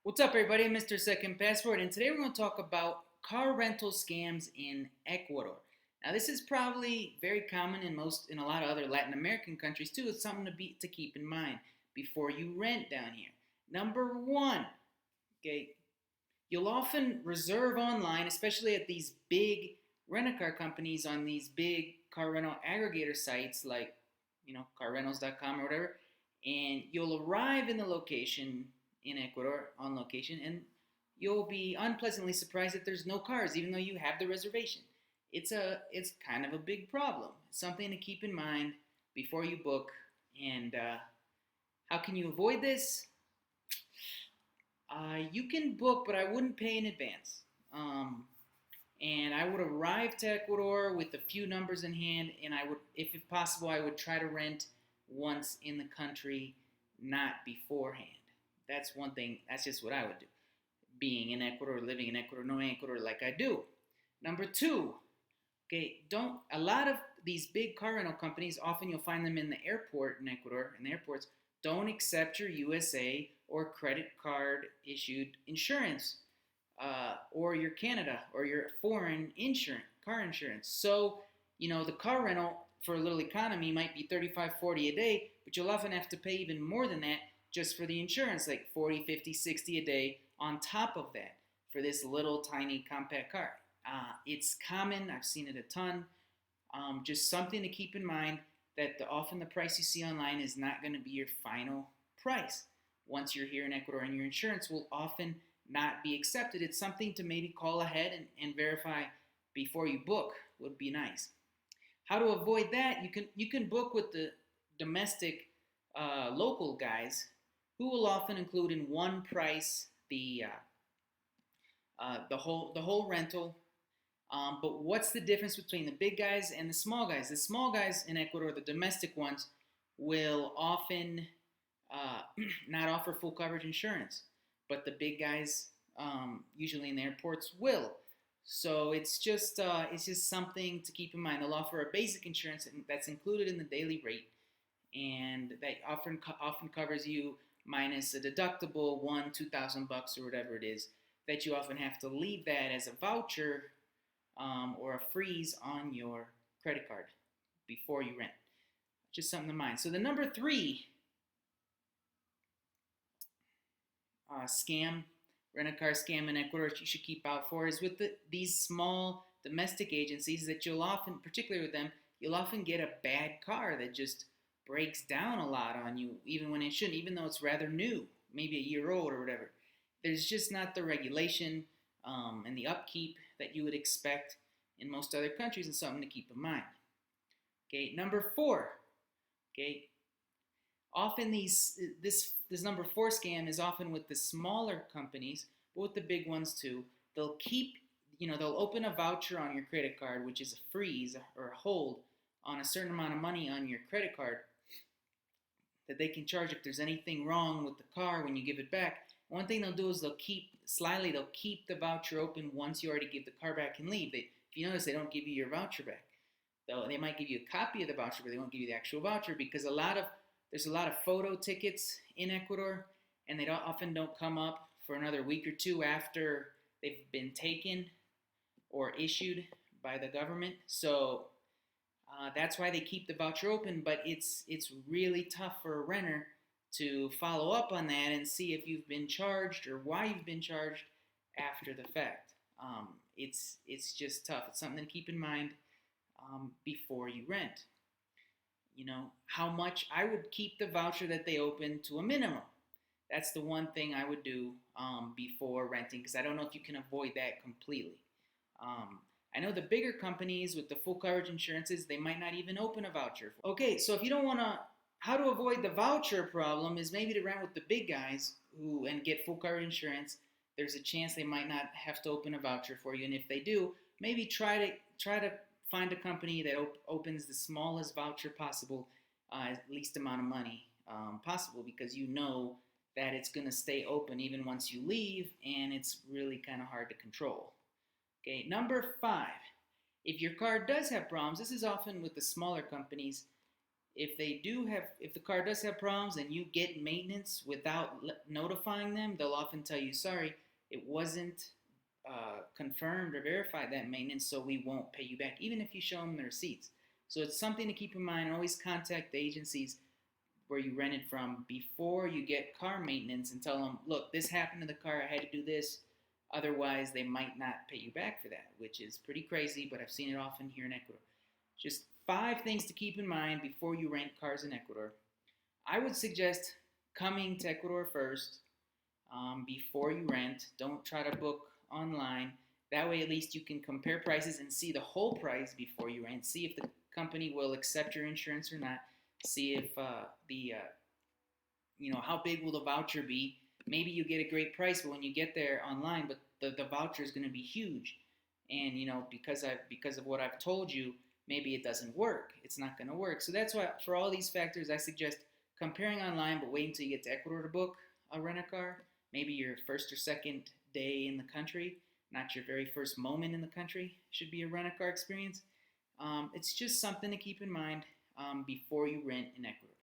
What's up, everybody? I'm Mr. Second Passport, and today we're going to talk about car rental scams in Ecuador. Now, this is probably very common in a lot of other Latin American countries too. It's something to keep in mind before you rent down here. Number one, okay, you'll often reserve online, especially at these big rent-a-car companies on these big car rental aggregator sites like carrentals.com or whatever, and you'll arrive in the location in Ecuador on location, and you'll be unpleasantly surprised that there's no cars, even though you have the reservation. It's kind of a big problem. Something to keep in mind before you book. And how can you avoid this? You can book, but I wouldn't pay in advance. And I would arrive to Ecuador with a few numbers in hand, and I would, if possible, I would try to rent once in the country, not beforehand. That's one thing. That's just what I would do. Being in Ecuador, living in Ecuador, knowing Ecuador like I do. Number two, okay, a lot of these big car rental companies, often you'll find them in the airport in Ecuador, in the airports, don't accept your USA or credit card issued insurance, or your Canada or your foreign insurance, car insurance. So, the car rental for a little economy might be 35, 40 a day, but you'll often have to pay even more than that just for the insurance, like 40, 50, 60 a day on top of that for this little tiny compact car. It's common. I've seen it a ton. Just something to keep in mind that often the price you see online is not going to be your final price once you're here in Ecuador, and your insurance will often not be accepted. It's something to maybe call ahead and verify before you book would be nice. How to avoid that? You can book with the domestic local guys, who will often include in one price the whole rental. But what's the difference between the big guys and the small guys? The small guys in Ecuador, the domestic ones, will often not offer full coverage insurance, but the big guys, usually in the airports, will. So it's just something to keep in mind. They'll offer a basic insurance that's included in the daily rate, and that often covers you minus a deductible, $2,000 or whatever it is, that you often have to leave that as a voucher, or a freeze on your credit card before you rent. Just something to mind. So the number three rent-a-car scam in Ecuador that you should keep out for is with these small domestic agencies that you'll often, particularly with them, you'll often get a bad car that just breaks down a lot on you, even when it shouldn't, even though it's rather new, maybe a year old or whatever. There's just not the regulation and the upkeep that you would expect in most other countries, and something to keep in mind. Okay, number four. Okay, often this number four scam is often with the smaller companies, but with the big ones too. They'll open a voucher on your credit card, which is a freeze or a hold on a certain amount of money on your credit card that they can charge if there's anything wrong with the car when you give it back. One thing they'll do is they'll keep the voucher open once you already give the car back and leave. If you notice, they don't give you your voucher back. They might give you a copy of the voucher, but they won't give you the actual voucher, because there's a lot of photo tickets in Ecuador, and they often don't come up for another week or two after they've been taken or issued by the government. So that's why they keep the voucher open, but it's really tough for a renter to follow up on that and see if you've been charged or why you've been charged after the fact. It's just tough. It's something to keep in mind before you rent. How much I would keep the voucher that they open to a minimum. That's the one thing I would do before renting, because I don't know if you can avoid that completely. I know the bigger companies with the full coverage insurances, they might not even open a voucher. Okay, so if you don't want to, how to avoid the voucher problem is maybe to rent with the big guys and get full coverage insurance. There's a chance they might not have to open a voucher for you, and if they do, maybe try to find a company that opens the smallest voucher possible, least amount of money possible, because you know that it's going to stay open even once you leave, and it's really kind of hard to control. Okay, number five, if your car does have problems, this is often with the smaller companies, If the car does have problems and you get maintenance without notifying them, they'll often tell you, sorry, it wasn't confirmed or verified that maintenance, so we won't pay you back, even if you show them the receipts. So it's something to keep in mind. Always contact the agencies where you rented from before you get car maintenance and tell them, look, this happened to the car, I had to do this. Otherwise, they might not pay you back for that, which is pretty crazy, but I've seen it often here in Ecuador. Just 5 things to keep in mind before you rent cars in Ecuador. I would suggest coming to Ecuador first before you rent. Don't try to book online. That way, at least you can compare prices and see the whole price before you rent. See if the company will accept your insurance or not. See if how big will the voucher be. Maybe you get a great price, but when you get there online, but the voucher is going to be huge, and because of what I've told you, maybe it doesn't work. It's not going to work. So that's why for all these factors, I suggest comparing online, but wait until you get to Ecuador to book a rent a car. Maybe your first or second day in the country, not your very first moment in the country, should be a rent a car experience. It's just something to keep in mind before you rent in Ecuador.